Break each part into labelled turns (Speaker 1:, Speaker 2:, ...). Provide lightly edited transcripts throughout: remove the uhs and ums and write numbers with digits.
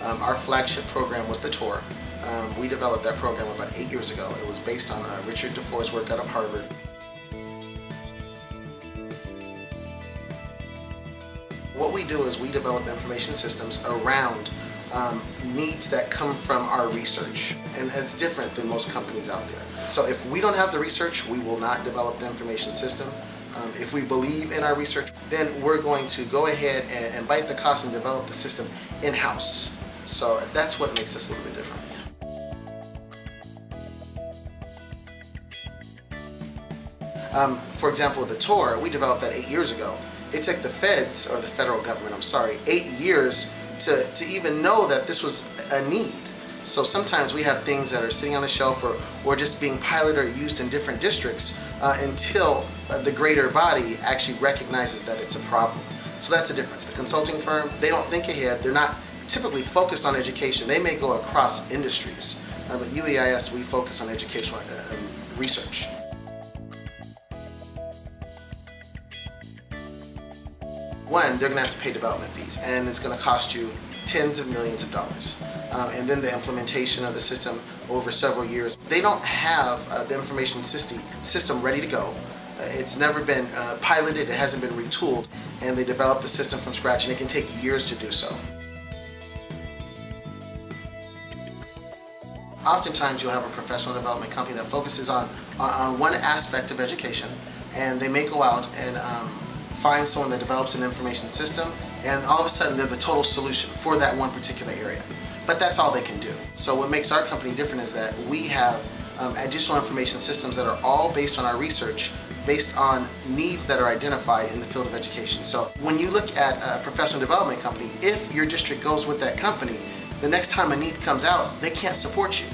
Speaker 1: Our flagship program was the tour. We developed that program about 8 years ago. It was based on Richard DeFore's work out of Harvard. What we do is we develop information systems around needs that come from our research, and it's different than most companies out there. So if we don't have the research, we will not develop the information system. If we believe in our research, then we're going to go ahead and bite the cost and develop the system in-house. So that's what makes us a little bit different. For example, the tour, we developed that 8 years ago. It took the feds, or the federal government, I'm sorry, 8 years to even know that this was a need. So sometimes we have things that are sitting on the shelf or just being piloted or used in different districts until the greater body actually recognizes that it's a problem. So that's the difference. The consulting firm, they don't think ahead. They're not typically focused on education. They may go across industries. But UEIS, we focus on educational research. One, they're going to have to pay development fees, and it's going to cost you tens of millions of dollars. And then the implementation of the system over several years. They don't have the information system ready to go. It's never been piloted, it hasn't been retooled, and they developed the system from scratch, and it can take years to do so. Oftentimes you'll have a professional development company that focuses on one aspect of education, and they may go out and find someone that develops an information system, and all of a sudden they're the total solution for that one particular area. But that's all they can do. So what makes our company different is that we have additional information systems that are all based on our research, based on needs that are identified in the field of education. So when you look at a professional development company, if your district goes with that company, the next time a need comes out, they can't support you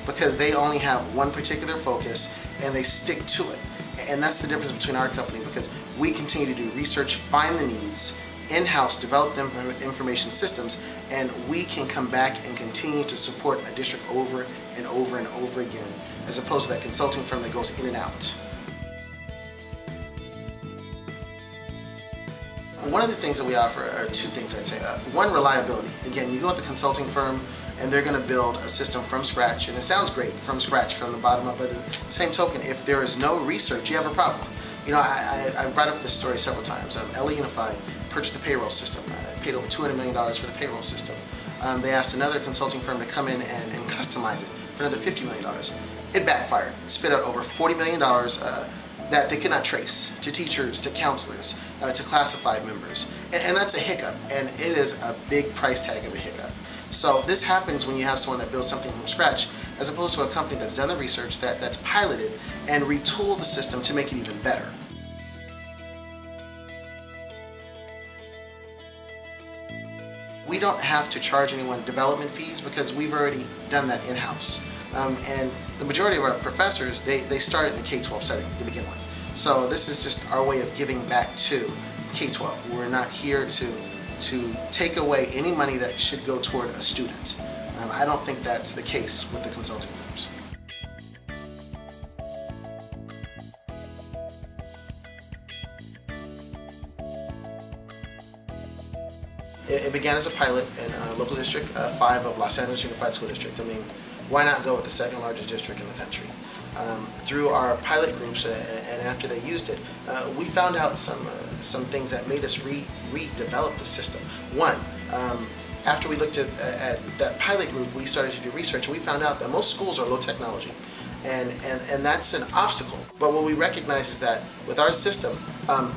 Speaker 1: because they only have one particular focus and they stick to it. And that's the difference between our company, because we continue to do research, find the needs, in-house, develop them information systems, and we can come back and continue to support a district over and over and over again, as opposed to that consulting firm that goes in and out. One of the things that we offer are two things, I'd say. One, reliability. Again, you go with the consulting firm and they're going to build a system from scratch, and it sounds great, from scratch, from the bottom up, but at the same token, if there is no research, you have a problem. You know, I brought up this story several times. LA Unified purchased a payroll system, paid over $200 million for the payroll system. They asked another consulting firm to come in and customize it for another $50 million. It backfired, spit out over $40 million that they could not trace to teachers, to counselors, to classified members. And that's a hiccup, and it is a big price tag of a hiccup. So this happens when you have someone that builds something from scratch, as opposed to a company that's done the research, that's piloted, and retooled the system to make it even better. We don't have to charge anyone development fees because we've already done that in-house. And the majority of our professors, they start in the K-12 setting to begin with. So this is just our way of giving back to K-12. We're not here to take away any money that should go toward a student. I don't think that's the case with the consulting firms. It began as a pilot in local district 5 of Los Angeles Unified School District. I mean, why not go with the second largest district in the country? Through our pilot groups and after they used it, we found out some things that made us redevelop the system. One, after we looked at that pilot group, we started to do research, and we found out that most schools are low technology. And that's an obstacle. But what we recognize is that with our system,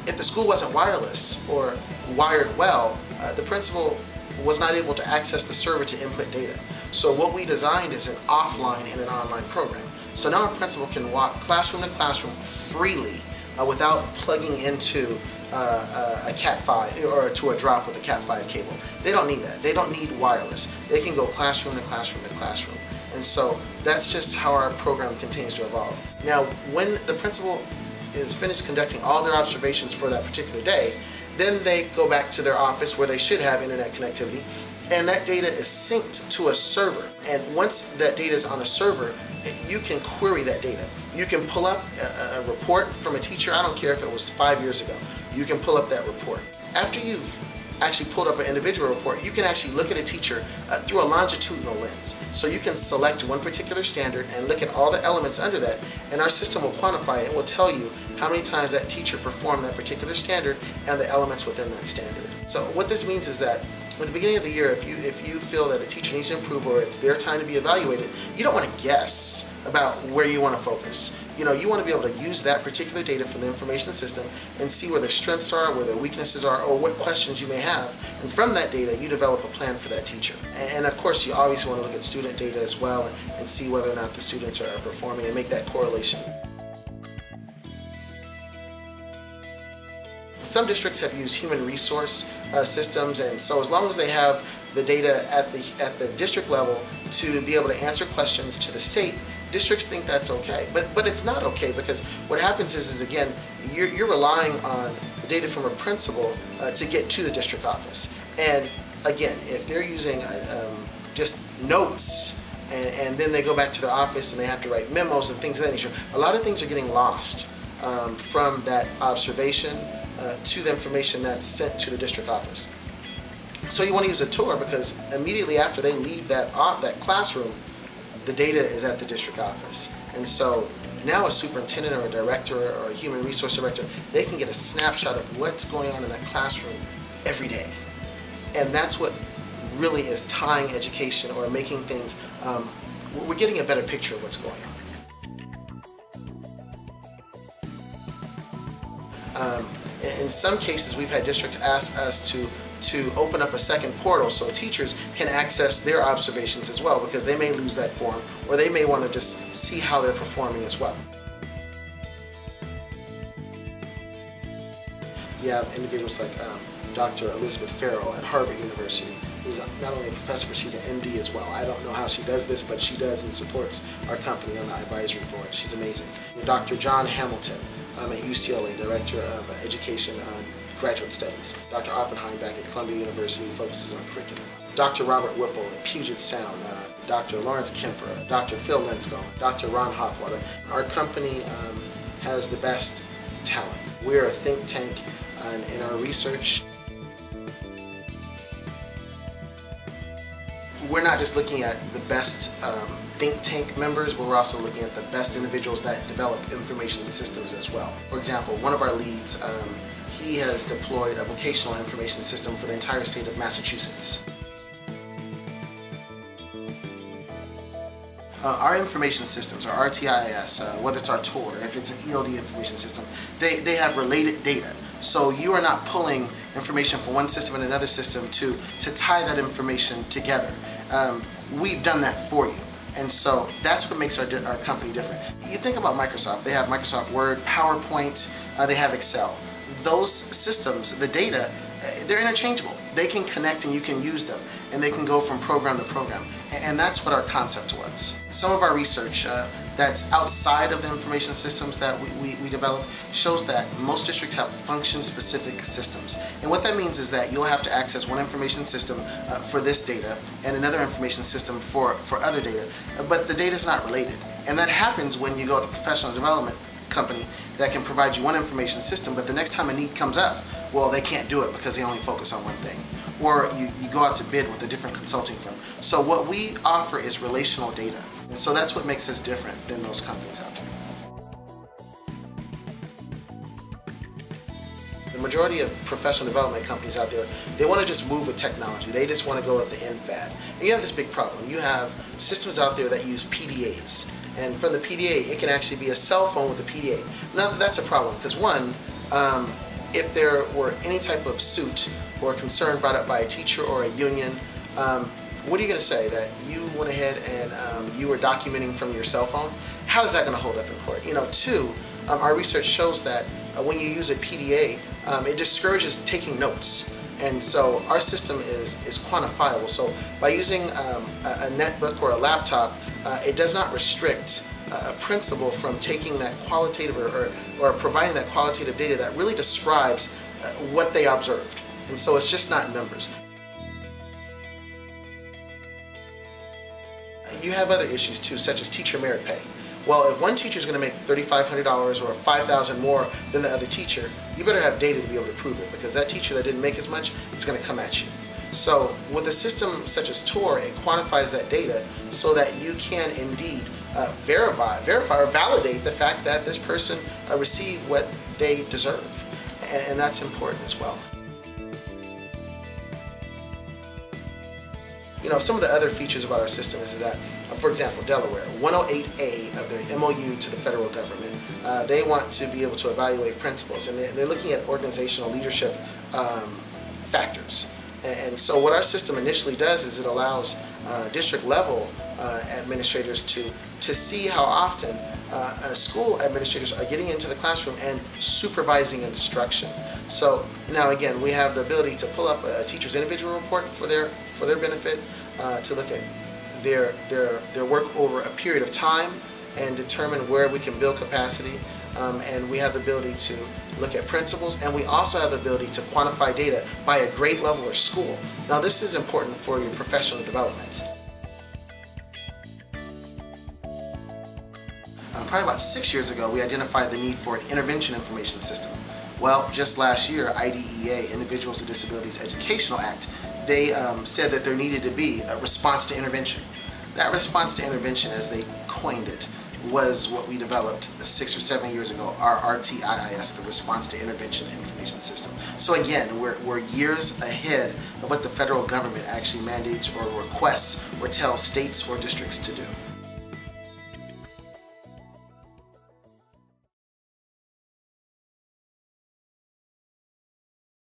Speaker 1: if the school wasn't wireless or wired well, the principal was not able to access the server to input data. So what we designed is an offline and an online program. So now our principal can walk classroom to classroom freely without plugging into a Cat5 or to a drop with a Cat5 cable. They don't need that. They don't need wireless. They can go classroom to classroom to classroom. And so that's just how our program continues to evolve. Now, when the principal is finished conducting all their observations for that particular day, then they go back to their office where they should have internet connectivity, and that data is synced to a server. And once that data is on a server, you can query that data. You can pull up a report from a teacher, I don't care if it was 5 years ago. You can pull up that report. After you've actually pulled up an individual report, you can actually look at a teacher through a longitudinal lens. So you can select one particular standard and look at all the elements under that, and our system will quantify it. It will tell you how many times that teacher performed that particular standard and the elements within that standard. So what this means is that at the beginning of the year, if you feel that a teacher needs to improve or it's their time to be evaluated, you don't want to guess about where you want to focus. You want to be able to use that particular data from the information system and see where their strengths are, where their weaknesses are, or what questions you may have. And from that data, you develop a plan for that teacher. And of course, you always want to look at student data as well and see whether or not the students are performing and make that correlation. Some districts have used human resource systems, and so as long as they have the data at the district level to be able to answer questions to the state, districts think that's okay. But it's not okay, because what happens is again, you're relying on the data from a principal to get to the district office. And again, if they're using just notes and then they go back to their office and they have to write memos and things of that nature, a lot of things are getting lost from that observation to the information that's sent to the district office. So you want to use a tour, because immediately after they leave that classroom, the data is at the district office. And so now a superintendent or a director or a human resource director, they can get a snapshot of what's going on in that classroom every day. And that's what really is tying education, or making things, we're getting a better picture of what's going on. In some cases, we've had districts ask us to open up a second portal so teachers can access their observations as well, because they may lose that form, or they may want to just see how they're performing as well. You have individuals like Dr. Elizabeth Farrell at Harvard University, who's not only a professor, but she's an MD as well. I don't know how she does this, but she does and supports our company on the advisory board. She's amazing. Dr. John Hamilton at UCLA, Director of Education Graduate Studies. Dr. Oppenheim back at Columbia University focuses on curriculum. Dr. Robert Whipple at Puget Sound. Dr. Lawrence Kemper. Dr. Phil Linscomb. Dr. Ron Hockwada. Our company has the best talent. We're a think tank in our research. We're not just looking at the best think tank members, but we're also looking at the best individuals that develop information systems as well. For example, one of our leads, he has deployed a vocational information system for the entire state of Massachusetts. Our information systems, our RTIS, whether it's our TOR, if it's an ELD information system, they have related data. So you are not pulling information from one system and another system to tie that information together. We've done that for you. And so that's what makes our company different. You think about Microsoft. They have Microsoft Word, PowerPoint, they have Excel. Those systems, the data, they're interchangeable. They can connect and you can use them, and they can go from program to program. And that's what our concept was. Some of our research that's outside of the information systems that we develop shows that most districts have function-specific systems. And what that means is that you'll have to access one information system for this data and another information system for other data, but the data is not related. And that happens when you go with a professional development company that can provide you one information system, but the next time a need comes up, well, they can't do it because they only focus on one thing. Or you go out to bid with a different consulting firm. So what we offer is relational data. And so that's what makes us different than most companies out there. The majority of professional development companies out there, they want to just move with technology. They just want to go with the end fad. And you have this big problem. You have systems out there that use PDAs. And from the PDA, it can actually be a cell phone with a PDA. Now that's a problem, because one, if there were any type of suit or concern brought up by a teacher or a union, what are you going to say? That you went ahead and you were documenting from your cell phone? How is that going to hold up in court? Two, our research shows that when you use a PDA, it discourages taking notes. And so our system is quantifiable. So by using a netbook or a laptop, it does not restrict a principal from taking that qualitative or providing that qualitative data that really describes what they observed. And so it's just not numbers. You have other issues too, such as teacher merit pay. Well, if one teacher is going to make $3,500 or $5,000 more than the other teacher, you better have data to be able to prove it, because that teacher that didn't make as much is going to come at you. So with a system such as TOR, it quantifies that data so that you can indeed verify or validate the fact that this person received what they deserve. And that's important as well. You know, some of the other features about our system is that, for example, Delaware, 108A of their MOU to the federal government, they want to be able to evaluate principals, and they're looking at organizational leadership factors. And so what our system initially does is it allows district level administrators to see how often school administrators are getting into the classroom and supervising instruction. So now again, we have the ability to pull up a teacher's individual report for their benefit, to look at their work over a period of time and determine where we can build capacity. And we have the ability to look at principals, and we also have the ability to quantify data by a grade level or school. Now this is important for your professional development. Probably about 6 years ago, we identified the need for an intervention information system. Well, just last year, IDEA, Individuals with Disabilities Educational Act, they said that there needed to be a response to intervention. That response to intervention, as they coined it, was what we developed 6 or 7 years ago, our RTIIS, the Response to Intervention Information System. So again, we're years ahead of what the federal government actually mandates or requests or tells states or districts to do.